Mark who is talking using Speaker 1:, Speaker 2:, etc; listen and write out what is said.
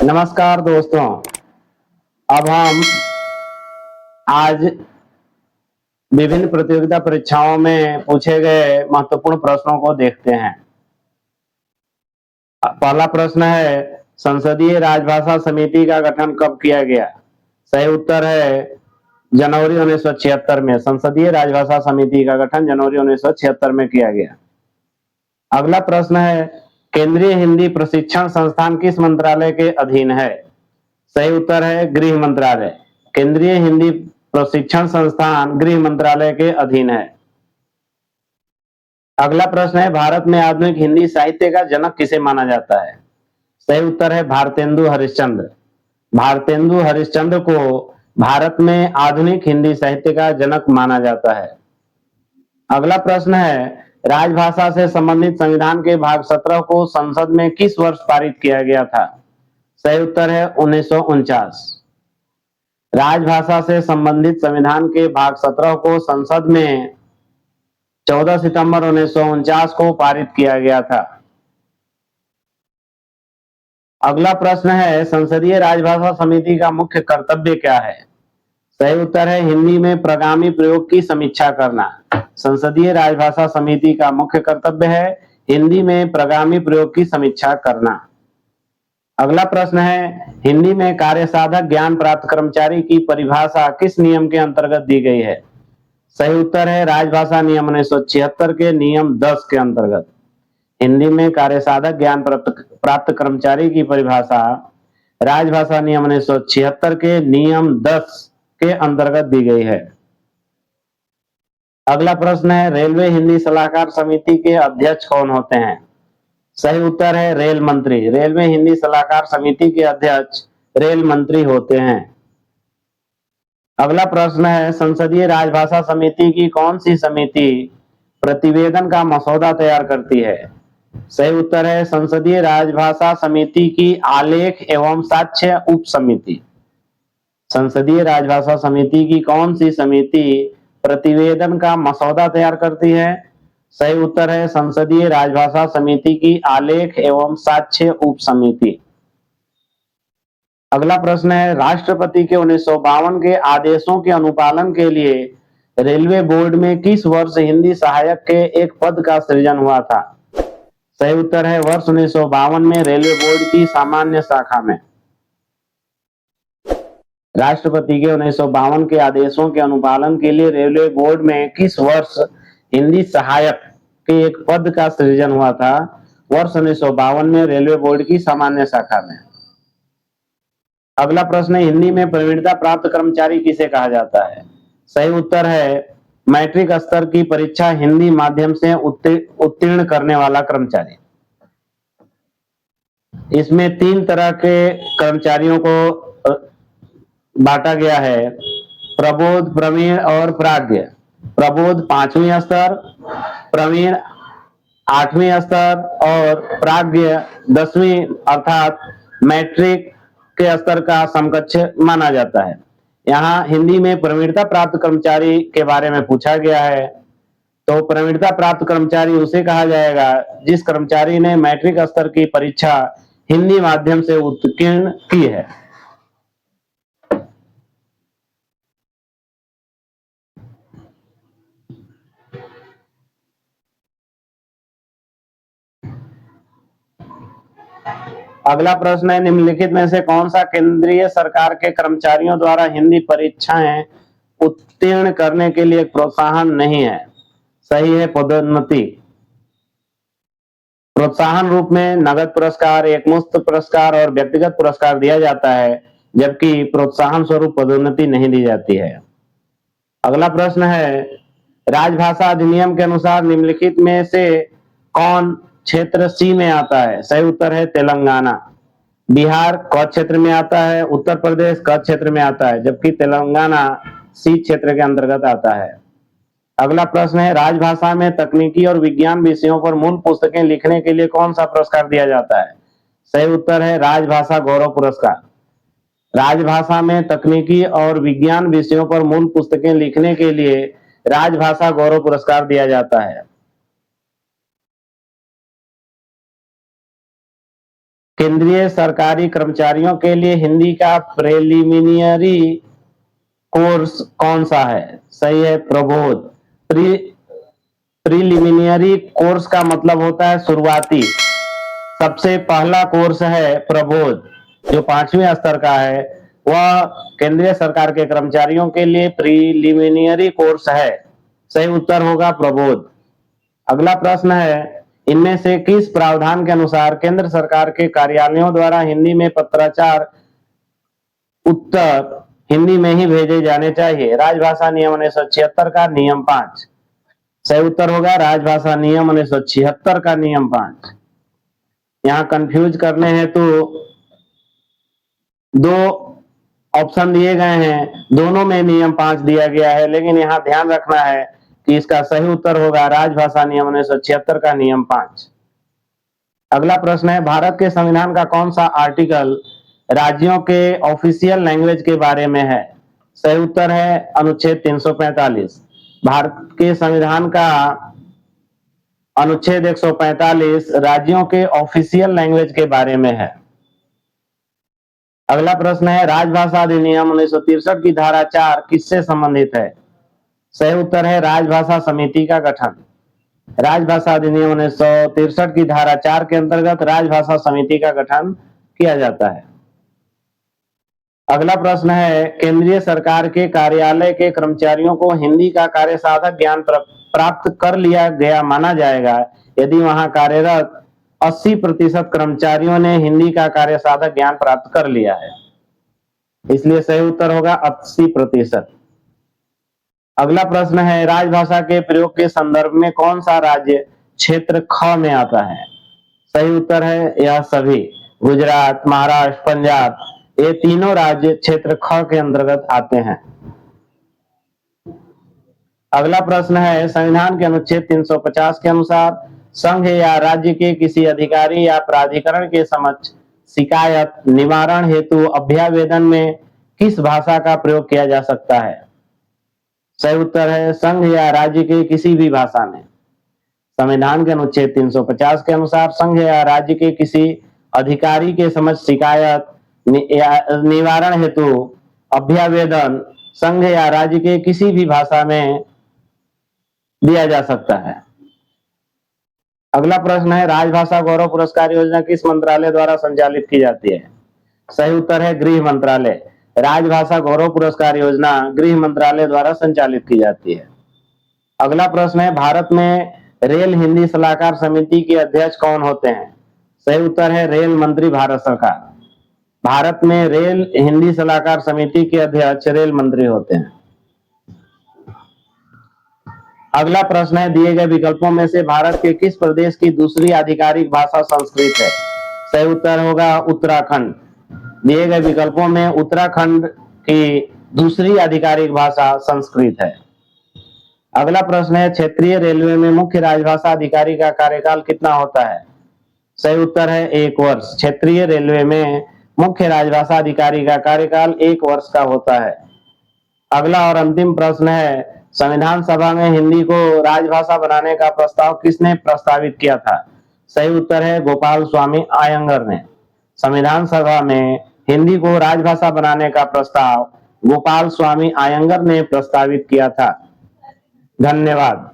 Speaker 1: नमस्कार दोस्तों। अब हम आज विभिन्न प्रतियोगिता परीक्षाओं में पूछे गए महत्वपूर्ण प्रश्नों को देखते हैं। पहला प्रश्न है, संसदीय राजभाषा समिति का गठन कब किया गया? सही उत्तर है जनवरी 1976 में। संसदीय राजभाषा समिति का गठन जनवरी 1976 में किया गया। अगला प्रश्न है, केंद्रीय हिंदी प्रशिक्षण संस्थान किस मंत्रालय के अधीन है? सही उत्तर है गृह मंत्रालय। केंद्रीय हिंदी प्रशिक्षण संस्थान गृह मंत्रालय के अधीन है। अगला प्रश्न है, भारत में आधुनिक हिंदी साहित्य का जनक किसे माना जाता है? सही उत्तर है भारतेंदु हरिश्चंद्र। भारतेंदु हरिश्चंद्र को भारत में आधुनिक हिंदी साहित्य का जनक माना जाता है। अगला प्रश्न है, राजभाषा से संबंधित संविधान के भाग 17 को संसद में किस वर्ष पारित किया गया था? सही उत्तर है 1949। राजभाषा से संबंधित संविधान के भाग 17 को संसद में 14 सितंबर 1949 को पारित किया गया था। अगला प्रश्न है, संसदीय राजभाषा समिति का मुख्य कर्तव्य क्या है? सही उत्तर है हिंदी में प्रगामी प्रयोग की समीक्षा करना। संसदीय राजभाषा समिति का मुख्य कर्तव्य है हिंदी में प्रगामी प्रयोग की समीक्षा करना। अगला प्रश्न है, हिंदी में कार्यसाधक ज्ञान प्राप्त कर्मचारी की परिभाषा किस नियम के अंतर्गत दी गई है? सही उत्तर है राजभाषा नियम 1976 के नियम 10 के अंतर्गत। हिंदी में कार्यसाधक ज्ञान प्राप्त कर्मचारी की परिभाषा राजभाषा नियम 1976 के नियम 10 के अंतर्गत दी गई है। अगला प्रश्न है, रेलवे हिंदी सलाहकार समिति के अध्यक्ष कौन होते हैं? सही उत्तर है रेल मंत्री। रेलवे हिंदी सलाहकार समिति के अध्यक्ष रेल मंत्री होते हैं। अगला प्रश्न है, संसदीय राजभाषा समिति की कौन सी समिति प्रतिवेदन का मसौदा तैयार करती है? सही उत्तर है संसदीय राजभाषा समिति की आलेख एवं साक्ष्य उप समिति। संसदीय राजभाषा समिति की कौन सी समिति प्रतिवेदन का मसौदा तैयार करती है? सही उत्तर है संसदीय राजभाषा समिति की आलेख एवं साक्ष्य उप समिति। अगला प्रश्न है, राष्ट्रपति के 1952 के आदेशों के अनुपालन के लिए रेलवे बोर्ड में किस वर्ष हिंदी सहायक के एक पद का सृजन हुआ था? सही उत्तर है वर्ष 1952 में रेलवे बोर्ड की सामान्य शाखा में। राष्ट्रपति के 1952 के आदेशों के अनुपालन के लिए रेलवे बोर्ड में किस वर्ष हिंदी सहायक के एक पद का सृजन हुआ था? वर्ष 1952 में रेलवे बोर्ड की सामान्य शाखा में। अगला प्रश्न है, हिंदी में प्रवीणता प्राप्त कर्मचारी किसे कहा जाता है? सही उत्तर है मैट्रिक स्तर की परीक्षा हिंदी माध्यम से उत्तीर्ण करने वाला कर्मचारी। इसमें 3 तरह के कर्मचारियों को बांटा गया है, प्रबोध, प्रवीण और प्राज्ञ। प्रबोध 5वीं स्तर, प्रवीण 8वीं स्तर और प्राज्ञ 10वीं अर्थात मैट्रिक के स्तर का समकक्ष माना जाता है। यहाँ हिंदी में प्रवीणता प्राप्त कर्मचारी के बारे में पूछा गया है, तो प्रवीणता प्राप्त कर्मचारी उसे कहा जाएगा जिस कर्मचारी ने मैट्रिक स्तर की परीक्षा हिंदी माध्यम से उत्तीर्ण की है। अगला प्रश्न है, निम्नलिखित में से कौन सा केंद्रीय सरकार के कर्मचारियों द्वारा हिंदी परीक्षाएं उत्तीर्ण करने के लिए प्रोत्साहन नहीं है? सही है पदोन्नति। प्रोत्साहन रूप में नगद पुरस्कार, एकमुश्त पुरस्कार और व्यक्तिगत पुरस्कार दिया जाता है, जबकि प्रोत्साहन स्वरूप पदोन्नति नहीं दी जाती है। अगला प्रश्न है, राजभाषा अधिनियम के अनुसार निम्नलिखित में से कौन क्षेत्र सी में आता है? सही उत्तर है तेलंगाना। बिहार क क्षेत्र में आता है, उत्तर प्रदेश क क्षेत्र में आता है, जबकि तेलंगाना सी क्षेत्र के अंतर्गत आता है। अगला प्रश्न है, राजभाषा में तकनीकी और विज्ञान विषयों पर मूल पुस्तकें लिखने के लिए कौन सा पुरस्कार दिया जाता है? सही उत्तर है राजभाषा गौरव पुरस्कार। राजभाषा में तकनीकी और विज्ञान विषयों पर मूल पुस्तकें लिखने के लिए राजभाषा गौरव पुरस्कार दिया जाता है। केंद्रीय सरकारी कर्मचारियों के लिए हिंदी का प्रिलिमिनरी कोर्स कौन सा है? सही है, प्रबोध। प्रिलिमिनरी कोर्स का मतलब होता है शुरुआती। सबसे पहला कोर्स है प्रबोध, जो 5वें स्तर का है, वह केंद्रीय सरकार के कर्मचारियों के लिए प्रिलिमिनरी कोर्स है। सही उत्तर होगा प्रबोध। अगला प्रश्न है, इनमें से किस प्रावधान के अनुसार केंद्र सरकार के कार्यालयों द्वारा हिंदी में पत्राचार उत्तर हिंदी में ही भेजे जाने चाहिए? राजभाषा नियम 1976 का नियम 5। सही उत्तर होगा राजभाषा नियम 1976 का नियम 5। यहाँ कंफ्यूज करने हैं तो दो ऑप्शन दिए गए हैं, दोनों में नियम 5 दिया गया है, लेकिन यहाँ ध्यान रखना है कि इसका सही उत्तर होगा राजभाषा नियम 1976 का नियम 5। अगला प्रश्न है, भारत के संविधान का कौन सा आर्टिकल राज्यों के ऑफिशियल लैंग्वेज के बारे में है? सही उत्तर है अनुच्छेद 345। भारत के संविधान का अनुच्छेद 145 राज्यों के ऑफिशियल लैंग्वेज के बारे में है। अगला प्रश्न है, राजभाषा अधिनियम 1963 की धारा 4 किससे संबंधित है? सही उत्तर है राजभाषा समिति का गठन। राजभाषा अधिनियम 1963 की धारा 4 के अंतर्गत राजभाषा समिति का गठन किया जाता है। अगला प्रश्न है, केंद्रीय सरकार के कार्यालय के कर्मचारियों को हिंदी का कार्य साधक ज्ञान प्राप्त कर लिया गया माना जाएगा यदि वहां कार्यरत 80% कर्मचारियों ने हिंदी का कार्य साधक ज्ञान प्राप्त कर लिया है। इसलिए सही उत्तर होगा 80%। अगला प्रश्न है, राजभाषा के प्रयोग के संदर्भ में कौन सा राज्य क्षेत्र ख में आता है? सही उत्तर है यह सभी। गुजरात, महाराष्ट्र, पंजाब, ये तीनों राज्य क्षेत्र ख के अंतर्गत आते हैं। अगला प्रश्न है, संविधान के अनुच्छेद 350 के अनुसार संघ या राज्य के किसी अधिकारी या प्राधिकरण के समक्ष शिकायत निवारण हेतु अभ्यावेदन में किस भाषा का प्रयोग किया जा सकता है? सही उत्तर है संघ या राज्य के किसी भी भाषा में। संविधान के अनुच्छेद 350 के अनुसार संघ या राज्य के किसी अधिकारी के समक्ष शिकायत निवारण हेतु अभ्यावेदन संघ या राज्य के किसी भी भाषा में दिया जा सकता है। अगला प्रश्न है, राजभाषा गौरव पुरस्कार योजना किस मंत्रालय द्वारा संचालित की जाती है? सही उत्तर है गृह मंत्रालय। राजभाषा गौरव पुरस्कार योजना गृह मंत्रालय द्वारा संचालित की जाती है। अगला प्रश्न है, भारत में रेल हिंदी सलाहकार समिति के अध्यक्ष कौन होते हैं? सही उत्तर है रेल मंत्री, भारत सरकार। भारत में रेल हिंदी सलाहकार समिति के अध्यक्ष रेल मंत्री होते हैं। अगला प्रश्न है, दिए गए विकल्पों में से भारत के किस प्रदेश की दूसरी आधिकारिक भाषा संस्कृत है? सही उत्तर होगा उत्तराखंड। दिए गए विकल्पों में उत्तराखंड की दूसरी आधिकारिक भाषा संस्कृत है। अगला प्रश्न है, क्षेत्रीय रेलवे में मुख्य राजभाषा अधिकारी का कार्यकाल कितना होता है? सही उत्तर है 1 वर्ष। क्षेत्रीय रेलवे में मुख्य राजभाषा अधिकारी का कार्यकाल 1 वर्ष का होता है। अगला और अंतिम प्रश्न है, संविधान सभा में हिंदी को राजभाषा बनाने का प्रस्ताव किसने प्रस्तावित किया था? सही उत्तर है गोपाल स्वामी आयंगर ने। संविधान सभा में हिंदी को राजभाषा बनाने का प्रस्ताव गोपाल स्वामी आयंगर ने प्रस्तावित किया था। धन्यवाद।